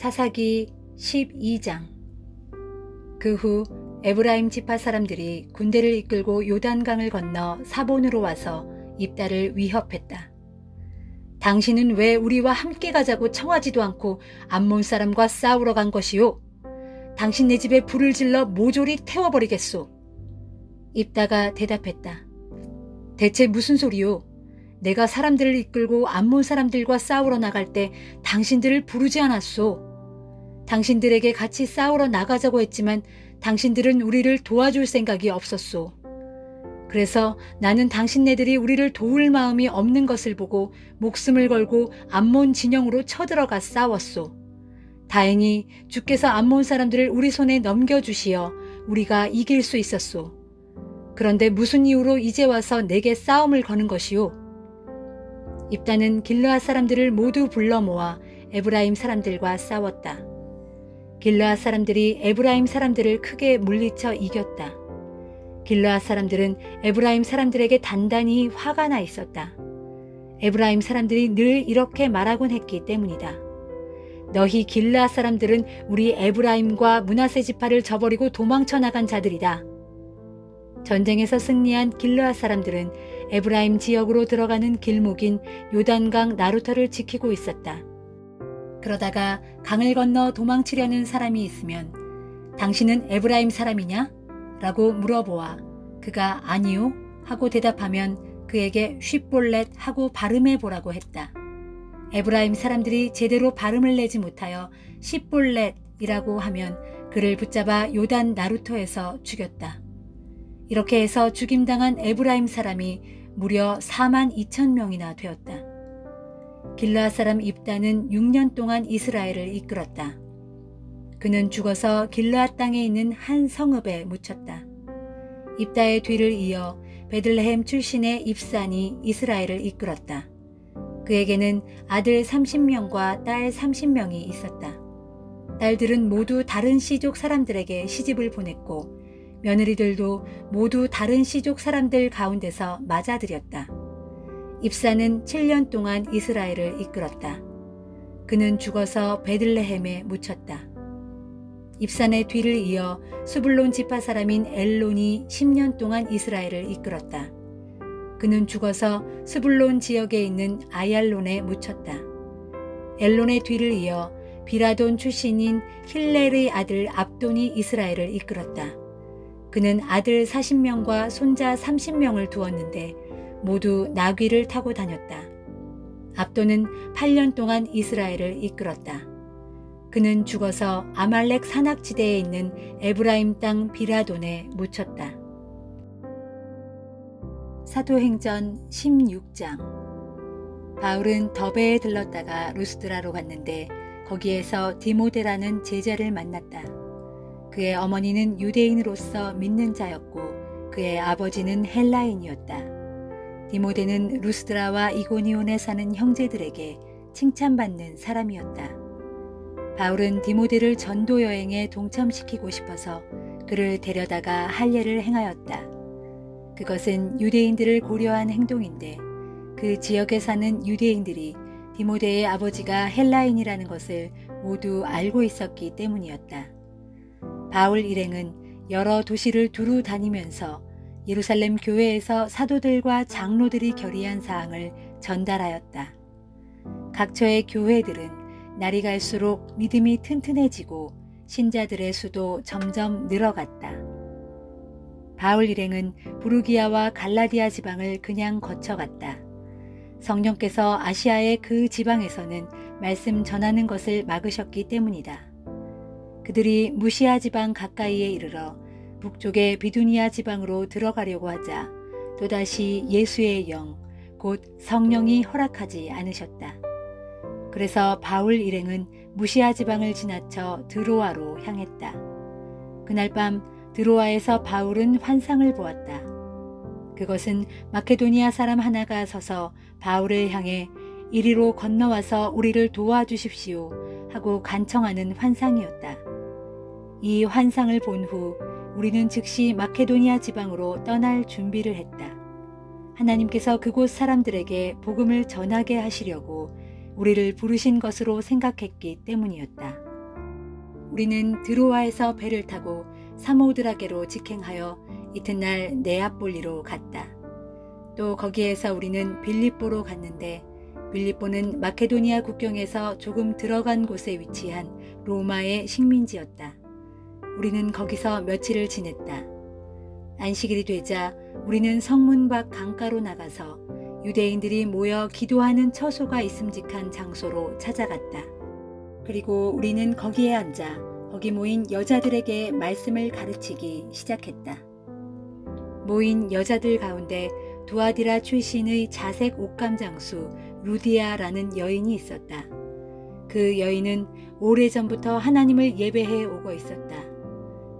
사사기 12장. 그 후 에브라임 지파 사람들이 군대를 이끌고 요단강을 건너 사본으로 와서 입다를 위협했다. 당신은 왜 우리와 함께 가자고 청하지도 않고 암몬 사람과 싸우러 간 것이요? 당신 네 집에 불을 질러 모조리 태워버리겠소. 입다가 대답했다. 대체 무슨 소리요? 내가 사람들을 이끌고 암몬 사람들과 싸우러 나갈 때 당신들을 부르지 않았소. 당신들에게 같이 싸우러 나가자고 했지만 당신들은 우리를 도와줄 생각이 없었소. 그래서 나는 당신네들이 우리를 도울 마음이 없는 것을 보고 목숨을 걸고 암몬 진영으로 쳐들어가 싸웠소. 다행히 주께서 암몬 사람들을 우리 손에 넘겨주시어 우리가 이길 수 있었소. 그런데 무슨 이유로 이제 와서 내게 싸움을 거는 것이오? 입다는 길르앗 사람들을 모두 불러 모아 에브라임 사람들과 싸웠다. 길르앗 사람들이 에브라임 사람들을 크게 물리쳐 이겼다. 길르앗 사람들은 에브라임 사람들에게 단단히 화가 나 있었다. 에브라임 사람들이 늘 이렇게 말하곤 했기 때문이다. 너희 길르앗 사람들은 우리 에브라임과 므낫세 지파를 저버리고 도망쳐 나간 자들이다. 전쟁에서 승리한 길르앗 사람들은 에브라임 지역으로 들어가는 길목인 요단강 나루터를 지키고 있었다. 그러다가 강을 건너 도망치려는 사람이 있으면 당신은 에브라임 사람이냐? 라고 물어보아 그가 아니요 하고 대답하면 그에게 쉿볼렛 하고 발음해 보라고 했다. 에브라임 사람들이 제대로 발음을 내지 못하여 쉿볼렛이라고 하면 그를 붙잡아 요단 나루터에서 죽였다. 이렇게 해서 죽임당한 에브라임 사람이 무려 42,000명이나 되었다. 길르앗 사람 입다는 6년 동안 이스라엘을 이끌었다. 그는 죽어서 길르앗 땅에 있는 한 성읍에 묻혔다. 입다의 뒤를 이어 베들레헴 출신의 입산이 이스라엘을 이끌었다. 그에게는 아들 30명과 딸 30명이 있었다. 딸들은 모두 다른 씨족 사람들에게 시집을 보냈고 며느리들도 모두 다른 씨족 사람들 가운데서 맞아들였다. 입사는 7년 동안 이스라엘을 이끌었다. 그는 죽어서 베들레헴에 묻혔다. 입산의 뒤를 이어 수불론 지파 사람인 엘론이 10년 동안 이스라엘을 이끌었다. 그는 죽어서 수불론 지역에 있는 아얄론에 묻혔다. 엘론의 뒤를 이어 비라돈 출신인 힐렐의 아들 압돈이 이스라엘을 이끌었다. 그는 아들 40명과 손자 30명을 두었는데 모두 나귀를 타고 다녔다. 압돈은 8년 동안 이스라엘을 이끌었다. 그는 죽어서 아말렉 산악지대에 있는 에브라임 땅 비라돈에 묻혔다. 사도행전 16장. 바울은 더베에 들렀다가 루스드라로 갔는데 거기에서 디모데라는 제자를 만났다. 그의 어머니는 유대인으로서 믿는 자였고 그의 아버지는 헬라인이었다. 디모데는 루스드라와 이고니온에 사는 형제들에게 칭찬받는 사람이었다. 바울은 디모데를 전도 여행에 동참시키고 싶어서 그를 데려다가 할례를 행하였다. 그것은 유대인들을 고려한 행동인데 그 지역에 사는 유대인들이 디모데의 아버지가 헬라인이라는 것을 모두 알고 있었기 때문이었다. 바울 일행은 여러 도시를 두루 다니면서 예루살렘 교회에서 사도들과 장로들이 결의한 사항을 전달하였다. 각처의 교회들은 날이 갈수록 믿음이 튼튼해지고 신자들의 수도 점점 늘어갔다. 바울 일행은 부르기아와 갈라디아 지방을 그냥 거쳐갔다. 성령께서 아시아의 그 지방에서는 말씀 전하는 것을 막으셨기 때문이다. 그들이 무시아 지방 가까이에 이르러 북쪽의 비두니아 지방으로 들어가려고 하자 또다시 예수의 영, 곧 성령이 허락하지 않으셨다. 그래서 바울 일행은 무시아 지방을 지나쳐 드로아로 향했다. 그날 밤 드로아에서 바울은 환상을 보았다. 그것은 마케도니아 사람 하나가 서서 바울을 향해 이리로 건너와서 우리를 도와주십시오 하고 간청하는 환상이었다. 이 환상을 본 후 우리는 즉시 마케도니아 지방으로 떠날 준비를 했다. 하나님께서 그곳 사람들에게 복음을 전하게 하시려고 우리를 부르신 것으로 생각했기 때문이었다. 우리는 드로아에서 배를 타고 사모드라게로 직행하여 이튿날 네아폴리로 갔다. 또 거기에서 우리는 빌립보로 갔는데 빌립보는 마케도니아 국경에서 조금 들어간 곳에 위치한 로마의 식민지였다. 우리는 거기서 며칠을 지냈다. 안식일이 되자 우리는 성문 밖 강가로 나가서 유대인들이 모여 기도하는 처소가 있음직한 장소로 찾아갔다. 그리고 우리는 거기에 앉아 거기 모인 여자들에게 말씀을 가르치기 시작했다. 모인 여자들 가운데 두아디라 출신의 자색 옷감 장수 루디아라는 여인이 있었다. 그 여인은 오래전부터 하나님을 예배해 오고 있었다.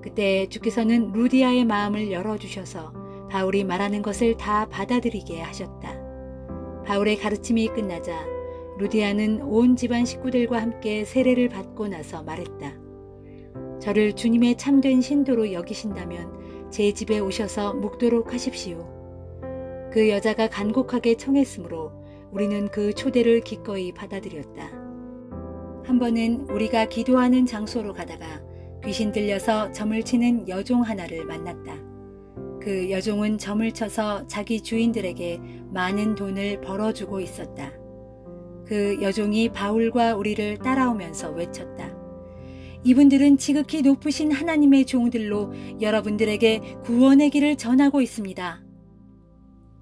그때 주께서는 루디아의 마음을 열어주셔서 바울이 말하는 것을 다 받아들이게 하셨다. 바울의 가르침이 끝나자 루디아는 온 집안 식구들과 함께 세례를 받고 나서 말했다. 저를 주님의 참된 신도로 여기신다면 제 집에 오셔서 묵도록 하십시오. 그 여자가 간곡하게 청했으므로 우리는 그 초대를 기꺼이 받아들였다. 한 번은 우리가 기도하는 장소로 가다가 귀신 들려서 점을 치는 여종 하나를 만났다. 그 여종은 점을 쳐서 자기 주인들에게 많은 돈을 벌어주고 있었다. 그 여종이 바울과 우리를 따라오면서 외쳤다. 이분들은 지극히 높으신 하나님의 종들로 여러분들에게 구원의 길을 전하고 있습니다.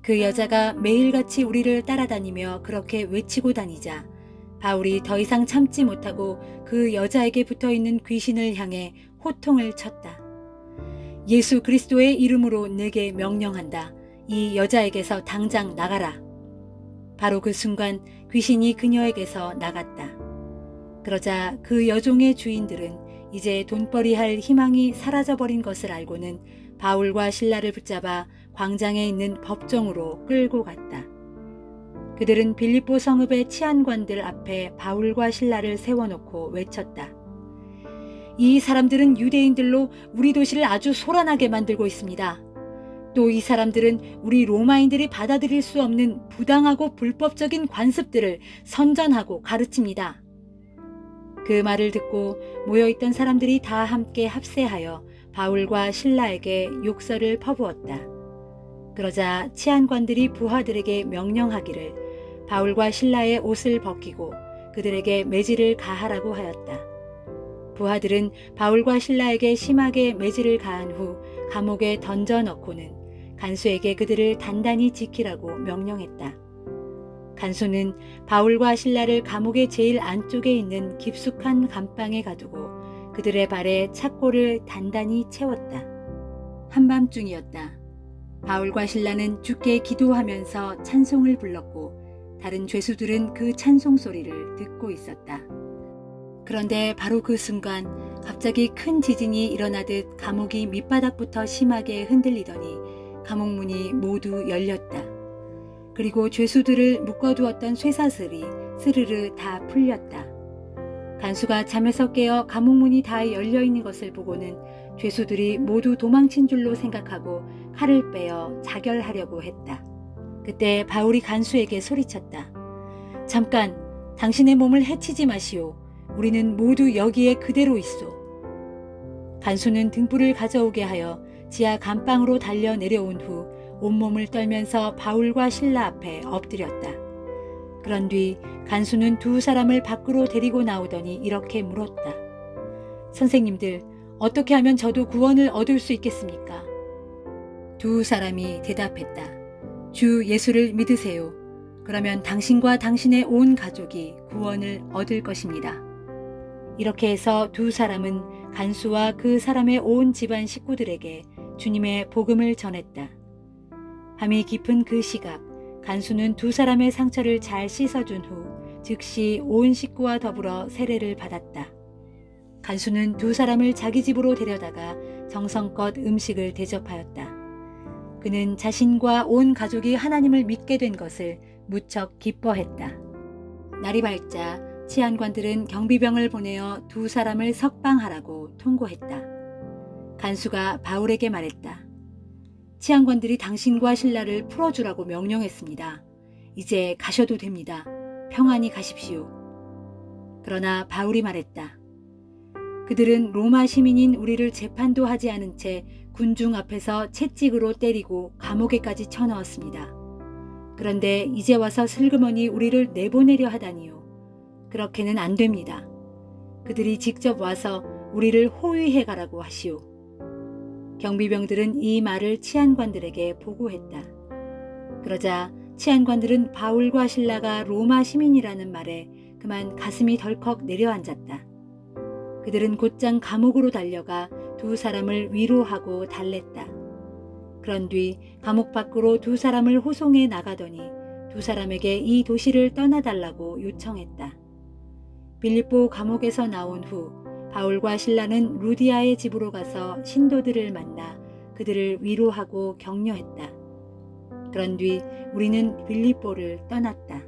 그 여자가 매일같이 우리를 따라다니며 그렇게 외치고 다니자 바울이 더 이상 참지 못하고 그 여자에게 붙어있는 귀신을 향해 호통을 쳤다. 예수 그리스도의 이름으로 내게 명령한다. 이 여자에게서 당장 나가라. 바로 그 순간 귀신이 그녀에게서 나갔다. 그러자 그 여종의 주인들은 이제 돈벌이할 희망이 사라져버린 것을 알고는 바울과 신라를 붙잡아 광장에 있는 법정으로 끌고 갔다. 그들은 빌립보 성읍의 치안관들 앞에 바울과 신라를 세워놓고 외쳤다. 이 사람들은 유대인들로 우리 도시를 아주 소란하게 만들고 있습니다. 또 이 사람들은 우리 로마인들이 받아들일 수 없는 부당하고 불법적인 관습들을 선전하고 가르칩니다. 그 말을 듣고 모여있던 사람들이 다 함께 합세하여 바울과 신라에게 욕설을 퍼부었다. 그러자 치안관들이 부하들에게 명령하기를 바울과 신라의 옷을 벗기고 그들에게 매질을 가하라고 하였다. 부하들은 바울과 신라에게 심하게 매질을 가한 후 감옥에 던져 넣고는 간수에게 그들을 단단히 지키라고 명령했다. 간수는 바울과 신라를 감옥의 제일 안쪽에 있는 깊숙한 감방에 가두고 그들의 발에 착고를 단단히 채웠다. 한밤중이었다. 바울과 신라는 주께 기도하면서 찬송을 불렀고 다른 죄수들은 그 찬송 소리를 듣고 있었다. 그런데 바로 그 순간 갑자기 큰 지진이 일어나듯 감옥이 밑바닥부터 심하게 흔들리더니 감옥문이 모두 열렸다. 그리고 죄수들을 묶어두었던 쇠사슬이 스르르 다 풀렸다. 간수가 잠에서 깨어 감옥문이 다 열려있는 것을 보고는 죄수들이 모두 도망친 줄로 생각하고 칼을 빼어 자결하려고 했다. 그때 바울이 간수에게 소리쳤다. 잠깐, 당신의 몸을 해치지 마시오. 우리는 모두 여기에 그대로 있소. 간수는 등불을 가져오게 하여 지하 감방으로 달려 내려온 후 온몸을 떨면서 바울과 신라 앞에 엎드렸다. 그런 뒤 간수는 두 사람을 밖으로 데리고 나오더니 이렇게 물었다. 선생님들, 어떻게 하면 저도 구원을 얻을 수 있겠습니까? 두 사람이 대답했다. 주 예수를 믿으세요. 그러면 당신과 당신의 온 가족이 구원을 얻을 것입니다. 이렇게 해서 두 사람은 간수와 그 사람의 온 집안 식구들에게 주님의 복음을 전했다. 밤이 깊은 그 시각, 간수는 두 사람의 상처를 잘 씻어준 후 즉시 온 식구와 더불어 세례를 받았다. 간수는 두 사람을 자기 집으로 데려다가 정성껏 음식을 대접하였다. 그는 자신과 온 가족이 하나님을 믿게 된 것을 무척 기뻐했다. 날이 밝자 치안관들은 경비병을 보내어 두 사람을 석방하라고 통고했다. 간수가 바울에게 말했다. 치안관들이 당신과 신라를 풀어주라고 명령했습니다. 이제 가셔도 됩니다. 평안히 가십시오. 그러나 바울이 말했다. 그들은 로마 시민인 우리를 재판도 하지 않은 채 군중 앞에서 채찍으로 때리고 감옥에까지 쳐넣었습니다. 그런데 이제 와서 슬그머니 우리를 내보내려 하다니요. 그렇게는 안 됩니다. 그들이 직접 와서 우리를 호위해 가라고 하시오. 경비병들은 이 말을 치안관들에게 보고했다. 그러자 치안관들은 바울과 실라가 로마 시민이라는 말에 그만 가슴이 덜컥 내려앉았다. 그들은 곧장 감옥으로 달려가 두 사람을 위로하고 달랬다. 그런 뒤 감옥 밖으로 두 사람을 호송해 나가더니 두 사람에게 이 도시를 떠나달라고 요청했다. 빌립보 감옥에서 나온 후 바울과 실라는 루디아의 집으로 가서 신도들을 만나 그들을 위로하고 격려했다. 그런 뒤 우리는 빌립보를 떠났다.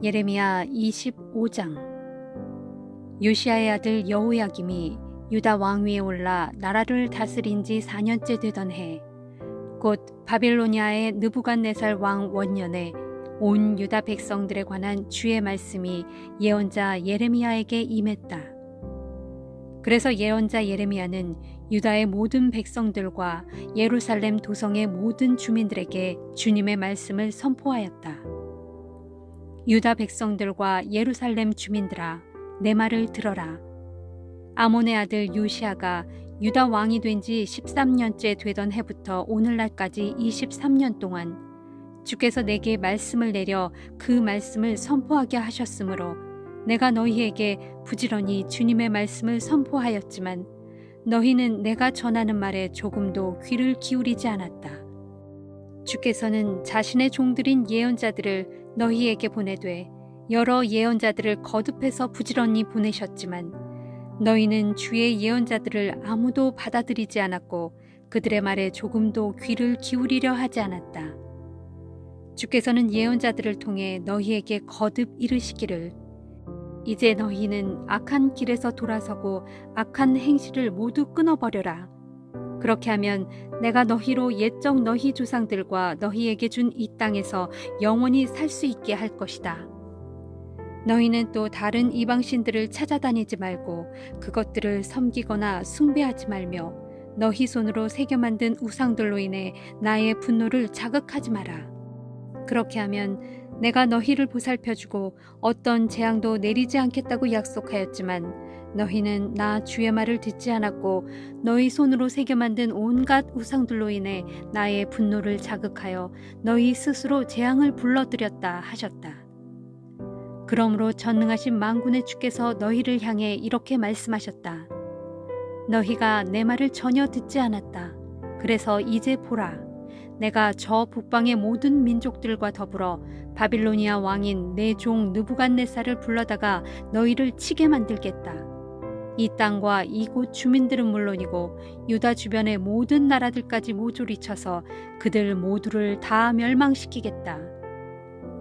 예레미야 25장. 요시야의 아들 여호야김이 유다 왕위에 올라 나라를 다스린 지 4년째 되던 해, 곧 바빌로니아의 느부갓네살 왕 원년에 온 유다 백성들에 관한 주의 말씀이 예언자 예레미야에게 임했다. 그래서 예언자 예레미야는 유다의 모든 백성들과 예루살렘 도성의 모든 주민들에게 주님의 말씀을 선포하였다. 유다 백성들과 예루살렘 주민들아, 내 말을 들어라. 아몬의 아들 요시야가 유다 왕이 된 지 13년째 되던 해부터 오늘날까지 23년 동안 주께서 내게 말씀을 내려 그 말씀을 선포하게 하셨으므로 내가 너희에게 부지런히 주님의 말씀을 선포하였지만 너희는 내가 전하는 말에 조금도 귀를 기울이지 않았다. 주께서는 자신의 종들인 예언자들을 너희에게 보내되 여러 예언자들을 거듭해서 부지런히 보내셨지만 너희는 주의 예언자들을 아무도 받아들이지 않았고 그들의 말에 조금도 귀를 기울이려 하지 않았다. 주께서는 예언자들을 통해 너희에게 거듭 이르시기를 이제 너희는 악한 길에서 돌아서고 악한 행실을 모두 끊어버려라. 그렇게 하면 내가 너희로 옛적 너희 조상들과 너희에게 준 이 땅에서 영원히 살 수 있게 할 것이다. 너희는 또 다른 이방신들을 찾아다니지 말고 그것들을 섬기거나 숭배하지 말며 너희 손으로 새겨 만든 우상들로 인해 나의 분노를 자극하지 마라. 그렇게 하면 내가 너희를 보살펴주고 어떤 재앙도 내리지 않겠다고 약속하였지만 너희는 나 주의 말을 듣지 않았고 너희 손으로 새겨 만든 온갖 우상들로 인해 나의 분노를 자극하여 너희 스스로 재앙을 불러들였다 하셨다. 그러므로 전능하신 만군의 주께서 너희를 향해 이렇게 말씀하셨다. 너희가 내 말을 전혀 듣지 않았다. 그래서 이제 보라. 내가 저 북방의 모든 민족들과 더불어 바빌로니아 왕인 내 종 느부갓네살을 불러다가 너희를 치게 만들겠다. 이 땅과 이곳 주민들은 물론이고 유다 주변의 모든 나라들까지 모조리 쳐서 그들 모두를 다 멸망시키겠다.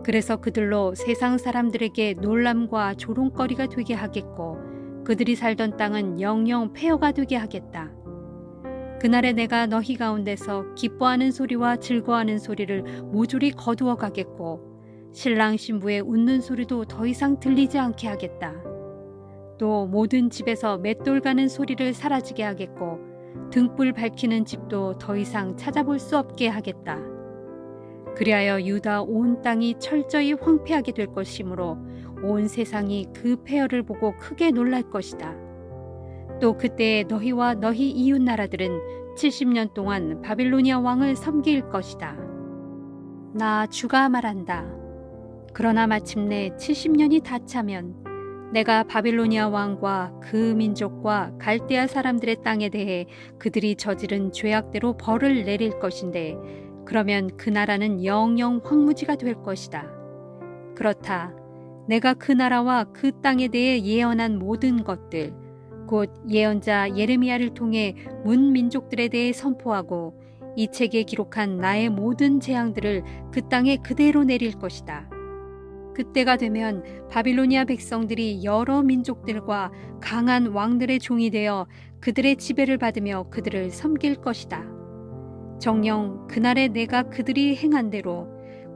그래서 그들로 세상 사람들에게 놀람과 조롱거리가 되게 하겠고 그들이 살던 땅은 영영 폐허가 되게 하겠다. 그날에 내가 너희 가운데서 기뻐하는 소리와 즐거워하는 소리를 모조리 거두어 가겠고 신랑 신부의 웃는 소리도 더 이상 들리지 않게 하겠다. 또 모든 집에서 맷돌 가는 소리를 사라지게 하겠고 등불 밝히는 집도 더 이상 찾아볼 수 없게 하겠다. 그리하여 유다 온 땅이 철저히 황폐하게 될 것이므로 온 세상이 그 폐허를 보고 크게 놀랄 것이다. 또 그때에 너희와 너희 이웃 나라들은 70년 동안 바빌로니아 왕을 섬길 것이다. 나 주가 말한다. 그러나 마침내 70년이 다 차면 내가 바빌로니아 왕과 그 민족과 갈대아 사람들의 땅에 대해 그들이 저지른 죄악대로 벌을 내릴 것인데 그러면 그 나라는 영영 황무지가 될 것이다. 그렇다. 내가 그 나라와 그 땅에 대해 예언한 모든 것들 곧 예언자 예레미야를 통해 문 민족들에 대해 선포하고 이 책에 기록한 나의 모든 재앙들을 그 땅에 그대로 내릴 것이다. 그때가 되면 바빌로니아 백성들이 여러 민족들과 강한 왕들의 종이 되어 그들의 지배를 받으며 그들을 섬길 것이다. 정녕 그날에 내가 그들이 행한 대로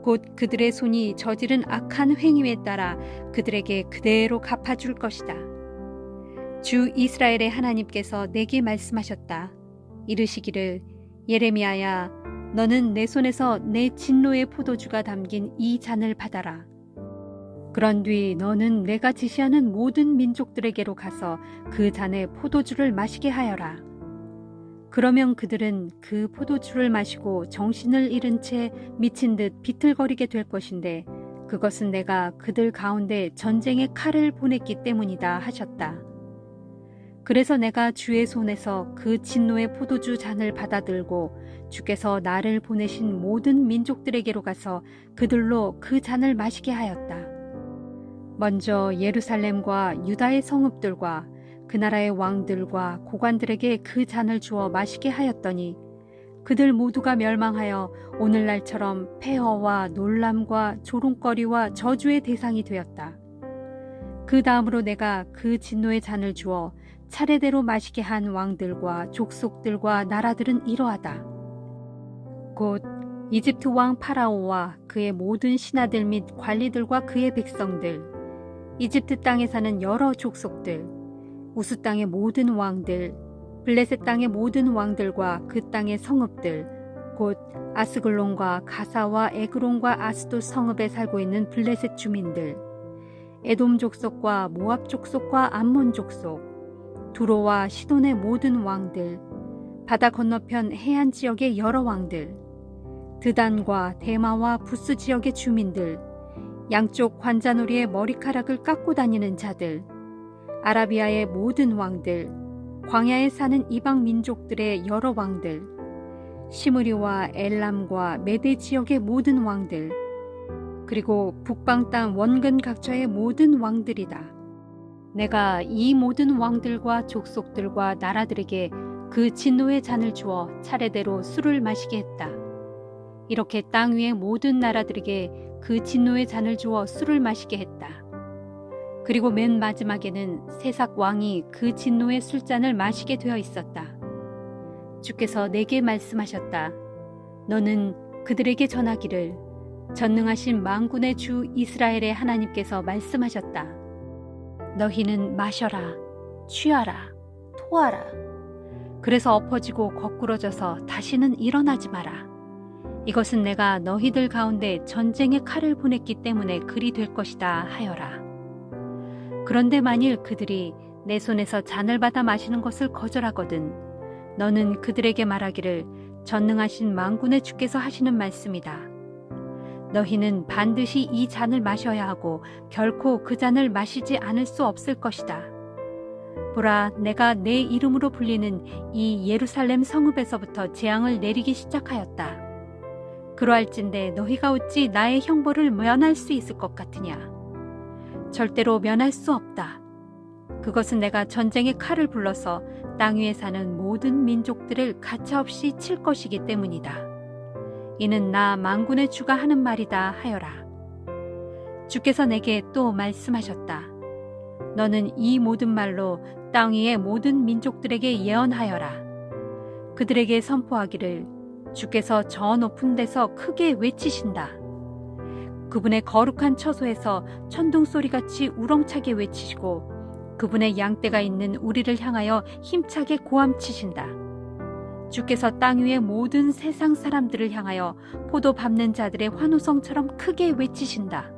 곧 그들의 손이 저지른 악한 행위에 따라 그들에게 그대로 갚아줄 것이다. 주 이스라엘의 하나님께서 내게 말씀하셨다. 이르시기를 예레미야야, 너는 내 손에서 내 진노의 포도주가 담긴 이 잔을 받아라. 그런 뒤 너는 내가 지시하는 모든 민족들에게로 가서 그 잔의 포도주를 마시게 하여라. 그러면 그들은 그 포도주를 마시고 정신을 잃은 채 미친 듯 비틀거리게 될 것인데 그것은 내가 그들 가운데 전쟁의 칼을 보냈기 때문이다 하셨다. 그래서 내가 주의 손에서 그 진노의 포도주 잔을 받아들고 주께서 나를 보내신 모든 민족들에게로 가서 그들로 그 잔을 마시게 하였다. 먼저 예루살렘과 유다의 성읍들과 그 나라의 왕들과 고관들에게 그 잔을 주어 마시게 하였더니 그들 모두가 멸망하여 오늘날처럼 폐허와 놀람과 조롱거리와 저주의 대상이 되었다. 그 다음으로 내가 그 진노의 잔을 주어 차례대로 마시게 한 왕들과 족속들과 나라들은 이러하다. 곧 이집트 왕 파라오와 그의 모든 신하들 및 관리들과 그의 백성들, 이집트 땅에 사는 여러 족속들, 우스 땅의 모든 왕들, 블레셋 땅의 모든 왕들과 그 땅의 성읍들, 곧 아스글론과 가사와 에그론과 아스돗 성읍에 살고 있는 블레셋 주민들, 에돔 족속과 모압 족속과 암몬 족속, 두로와 시돈의 모든 왕들, 바다 건너편 해안 지역의 여러 왕들, 드단과 대마와 부스 지역의 주민들, 양쪽 관자놀이의 머리카락을 깎고 다니는 자들, 아라비아의 모든 왕들, 광야에 사는 이방 민족들의 여러 왕들, 시므리와 엘람과 메데 지역의 모든 왕들, 그리고 북방 땅 원근 각처의 모든 왕들이다. 내가 이 모든 왕들과 족속들과 나라들에게 그 진노의 잔을 주어 차례대로 술을 마시게 했다. 이렇게 땅 위의 모든 나라들에게 그 진노의 잔을 주어 술을 마시게 했다. 그리고 맨 마지막에는 세삭 왕이 그 진노의 술잔을 마시게 되어 있었다. 주께서 내게 말씀하셨다. 너는 그들에게 전하기를 전능하신 만군의 주 이스라엘의 하나님께서 말씀하셨다. 너희는 마셔라, 취하라, 토하라. 그래서 엎어지고 거꾸러져서 다시는 일어나지 마라. 이것은 내가 너희들 가운데 전쟁의 칼을 보냈기 때문에 그리 될 것이다 하여라. 그런데 만일 그들이 내 손에서 잔을 받아 마시는 것을 거절하거든 너는 그들에게 말하기를 전능하신 만군의 주께서 하시는 말씀이다. 너희는 반드시 이 잔을 마셔야 하고 결코 그 잔을 마시지 않을 수 없을 것이다. 보라, 내가 내 이름으로 불리는 이 예루살렘 성읍에서부터 재앙을 내리기 시작하였다. 그러할진대 너희가 어찌 나의 형벌을 면할 수 있을 것 같으냐? 절대로 면할 수 없다. 그것은 내가 전쟁의 칼을 불러서 땅 위에 사는 모든 민족들을 가차없이 칠 것이기 때문이다. 이는 나 만군의 주가 하는 말이다 하여라. 주께서 내게 또 말씀하셨다. 너는 이 모든 말로 땅 위의 모든 민족들에게 예언하여라. 그들에게 선포하기를 주께서 저 높은 데서 크게 외치신다. 그분의 거룩한 처소에서 천둥소리같이 우렁차게 외치시고 그분의 양떼가 있는 우리를 향하여 힘차게 고함치신다. 주께서 땅 위의 모든 세상 사람들을 향하여 포도 밟는 자들의 환호성처럼 크게 외치신다.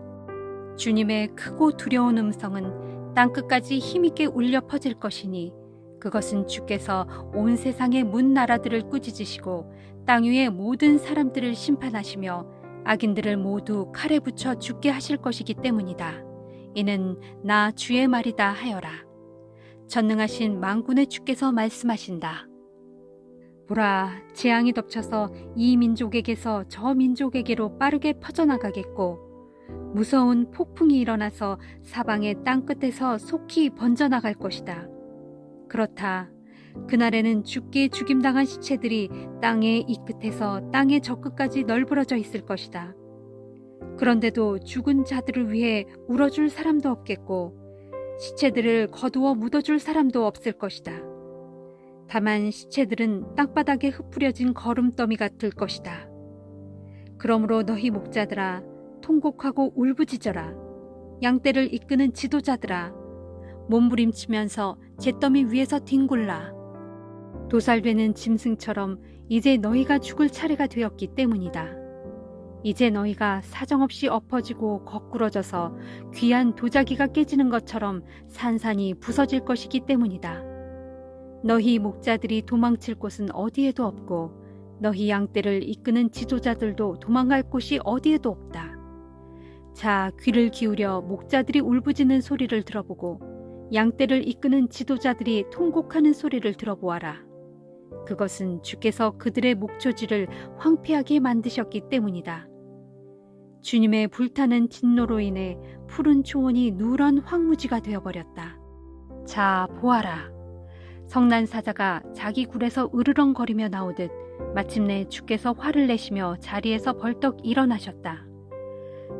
주님의 크고 두려운 음성은 땅끝까지 힘있게 울려 퍼질 것이니 그것은 주께서 온 세상의 문 나라들을 꾸짖으시고 땅 위의 모든 사람들을 심판하시며 악인들을 모두 칼에 붙여 죽게 하실 것이기 때문이다. 이는 나 주의 말이다 하여라. 전능하신 만군의 주께서 말씀하신다. 보라, 재앙이 덮쳐서 이 민족에게서 저 민족에게로 빠르게 퍼져나가겠고 무서운 폭풍이 일어나서 사방의 땅끝에서 속히 번져나갈 것이다. 그렇다. 그날에는 죽게 죽임당한 시체들이 땅의 이 끝에서 땅의 저 끝까지 널브러져 있을 것이다. 그런데도 죽은 자들을 위해 울어줄 사람도 없겠고 시체들을 거두어 묻어줄 사람도 없을 것이다. 다만 시체들은 땅바닥에 흩뿌려진 거름더미 같을 것이다. 그러므로 너희 목자들아 통곡하고 울부짖어라. 양떼를 이끄는 지도자들아 몸부림치면서 잿더미 위에서 뒹굴라. 도살되는 짐승처럼 이제 너희가 죽을 차례가 되었기 때문이다. 이제 너희가 사정없이 엎어지고 거꾸러져서 귀한 도자기가 깨지는 것처럼 산산이 부서질 것이기 때문이다. 너희 목자들이 도망칠 곳은 어디에도 없고 너희 양떼를 이끄는 지도자들도 도망갈 곳이 어디에도 없다. 자, 귀를 기울여 목자들이 울부짖는 소리를 들어보고 양떼를 이끄는 지도자들이 통곡하는 소리를 들어보아라. 그것은 주께서 그들의 목초지를 황폐하게 만드셨기 때문이다. 주님의 불타는 진노로 인해 푸른 초원이 누런 황무지가 되어버렸다. 자, 보아라. 성난 사자가 자기 굴에서 으르렁거리며 나오듯 마침내 주께서 화를 내시며 자리에서 벌떡 일어나셨다.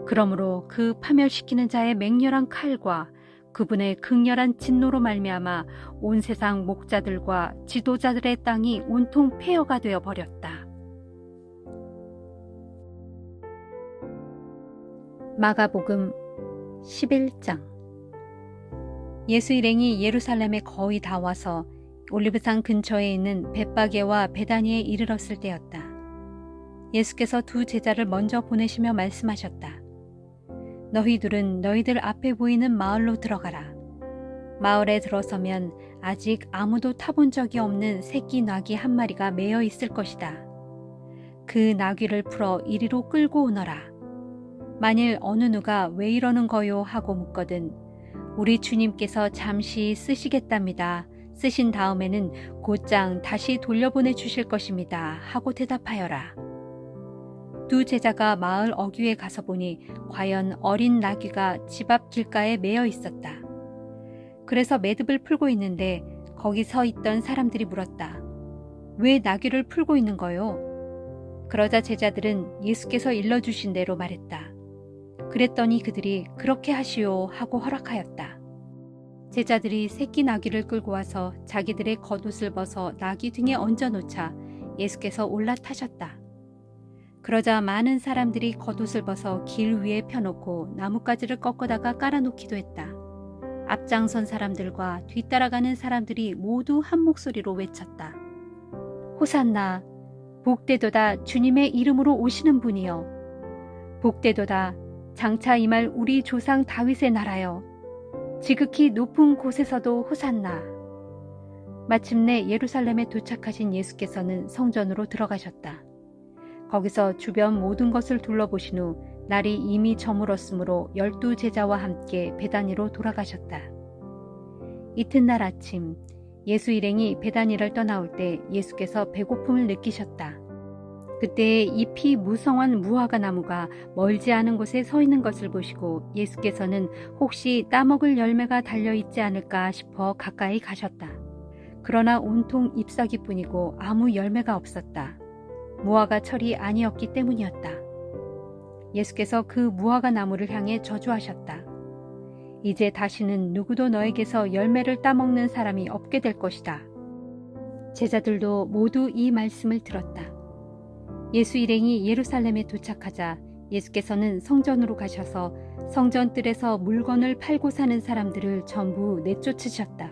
그러므로 그 파멸시키는 자의 맹렬한 칼과 그분의 극렬한 진노로 말미암아 온 세상 목자들과 지도자들의 땅이 온통 폐허가 되어 버렸다. 마가복음 11장. 예수 일행이 예루살렘에 거의 다 와서 올리브산 근처에 있는 벳바게와 베다니에 이르렀을 때였다. 예수께서 두 제자를 먼저 보내시며 말씀하셨다. 너희들은 너희들 앞에 보이는 마을로 들어가라. 마을에 들어서면 아직 아무도 타본 적이 없는 새끼 나귀 한 마리가 매여 있을 것이다. 그 나귀를 풀어 이리로 끌고 오너라. 만일 어느 누가 왜 이러는 거요 하고 묻거든 우리 주님께서 잠시 쓰시겠답니다. 쓰신 다음에는 곧장 다시 돌려보내 주실 것입니다 하고 대답하여라. 두 제자가 마을 어귀에 가서 보니 과연 어린 나귀가 집 앞 길가에 매여 있었다. 그래서 매듭을 풀고 있는데 거기 서 있던 사람들이 물었다. 왜 나귀를 풀고 있는 거요? 그러자 제자들은 예수께서 일러주신 대로 말했다. 그랬더니 그들이 그렇게 하시오 하고 허락하였다. 제자들이 새끼 나귀를 끌고 와서 자기들의 겉옷을 벗어 나귀 등에 얹어놓자 예수께서 올라타셨다. 그러자 많은 사람들이 겉옷을 벗어 길 위에 펴놓고 나뭇가지를 꺾어다가 깔아놓기도 했다. 앞장선 사람들과 뒤따라가는 사람들이 모두 한 목소리로 외쳤다. 호산나, 복되도다 주님의 이름으로 오시는 분이여. 복되도다 장차 임할 우리 조상 다윗의 나라여. 지극히 높은 곳에서도 호산나. 마침내 예루살렘에 도착하신 예수께서는 성전으로 들어가셨다. 거기서 주변 모든 것을 둘러보신 후 날이 이미 저물었으므로 12 제자와 함께 베다니로 돌아가셨다. 이튿날 아침 예수 일행이 베다니를 떠나올 때 예수께서 배고픔을 느끼셨다. 그때 잎이 무성한 무화과 나무가 멀지 않은 곳에 서 있는 것을 보시고 예수께서는 혹시 따먹을 열매가 달려있지 않을까 싶어 가까이 가셨다. 그러나 온통 잎사귀뿐이고 아무 열매가 없었다. 무화과 철이 아니었기 때문이었다. 예수께서 그 무화과 나무를 향해 저주하셨다. 이제 다시는 누구도 너에게서 열매를 따먹는 사람이 없게 될 것이다. 제자들도 모두 이 말씀을 들었다. 예수 일행이 예루살렘에 도착하자 예수께서는 성전으로 가셔서 성전 뜰에서 물건을 팔고 사는 사람들을 전부 내쫓으셨다.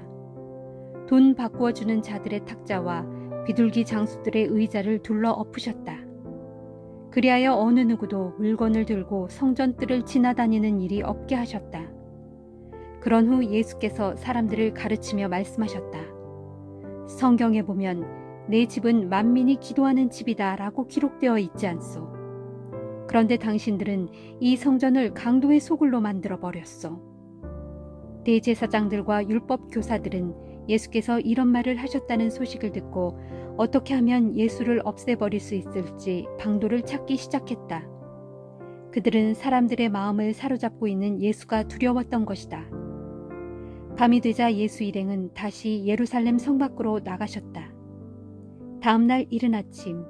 돈 바꾸어 주는 자들의 탁자와 비둘기 장수들의 의자를 둘러 엎으셨다. 그리하여 어느 누구도 물건을 들고 성전뜰을 지나다니는 일이 없게 하셨다. 그런 후 예수께서 사람들을 가르치며 말씀하셨다. 성경에 보면 내 집은 만민이 기도하는 집이다 라고 기록되어 있지 않소. 그런데 당신들은 이 성전을 강도의 소굴로 만들어 버렸소. 대제사장들과 율법 교사들은 예수께서 이런 말을 하셨다는 소식을 듣고 어떻게 하면 예수를 없애버릴 수 있을지 방도를 찾기 시작했다. 그들은 사람들의 마음을 사로잡고 있는 예수가 두려웠던 것이다. 밤이 되자 예수 일행은 다시 예루살렘 성 밖으로 나가셨다. 다음 날 이른 아침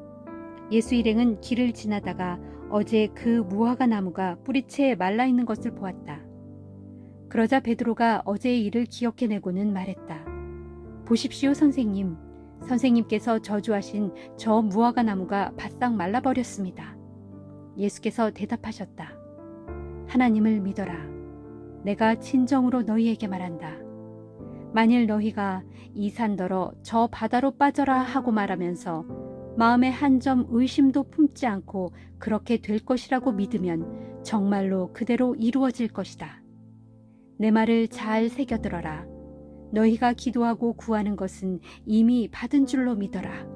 예수 일행은 길을 지나다가 어제 그 무화과 나무가 뿌리채 말라있는 것을 보았다. 그러자 베드로가 어제의 일을 기억해내고는 말했다. 보십시오 선생님, 선생님께서 저주하신 저 무화과 나무가 바싹 말라버렸습니다. 예수께서 대답하셨다. 하나님을 믿어라. 내가 진정으로 너희에게 말한다. 만일 너희가 이 산더러 저 바다로 빠져라 하고 말하면서 마음에 한 점 의심도 품지 않고 그렇게 될 것이라고 믿으면 정말로 그대로 이루어질 것이다. 내 말을 잘 새겨들어라. 너희가 기도하고 구하는 것은 이미 받은 줄로 믿어라.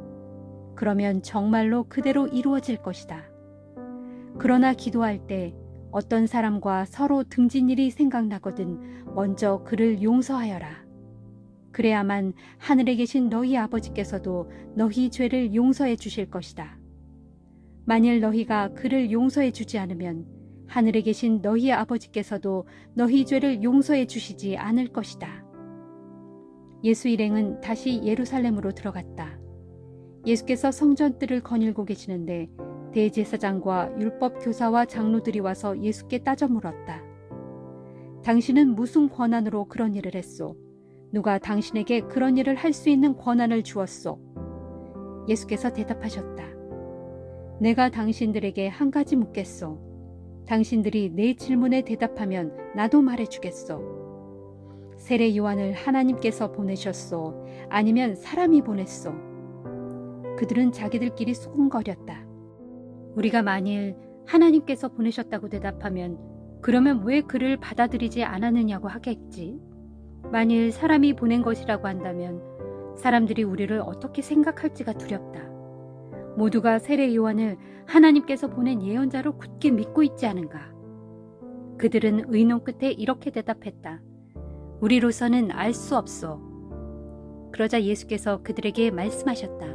그러면 정말로 그대로 이루어질 것이다. 그러나 기도할 때 어떤 사람과 서로 등진 일이 생각나거든 먼저 그를 용서하여라. 그래야만 하늘에 계신 너희 아버지께서도 너희 죄를 용서해 주실 것이다. 만일 너희가 그를 용서해 주지 않으면 하늘에 계신 너희 아버지께서도 너희 죄를 용서해 주시지 않을 것이다. 예수 일행은 다시 예루살렘으로 들어갔다. 예수께서 성전뜰을 거닐고 계시는데 대제사장과 율법 교사와 장로들이 와서 예수께 따져 물었다. 당신은 무슨 권한으로 그런 일을 했소? 누가 당신에게 그런 일을 할 수 있는 권한을 주었소? 예수께서 대답하셨다. 내가 당신들에게 한 가지 묻겠소. 당신들이 내 질문에 대답하면 나도 말해주겠소. 세례 요한을 하나님께서 보내셨소? 아니면 사람이 보냈소? 그들은 자기들끼리 수군거렸다. 우리가 만일 하나님께서 보내셨다고 대답하면 그러면 왜 그를 받아들이지 않았느냐고 하겠지. 만일 사람이 보낸 것이라고 한다면 사람들이 우리를 어떻게 생각할지가 두렵다. 모두가 세례 요한을 하나님께서 보낸 예언자로 굳게 믿고 있지 않은가. 그들은 의논 끝에 이렇게 대답했다. 우리로서는 알 수 없소. 그러자 예수께서 그들에게 말씀하셨다.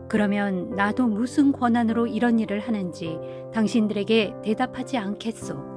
그러면 나도 무슨 권한으로 이런 일을 하는지 당신들에게 대답하지 않겠소.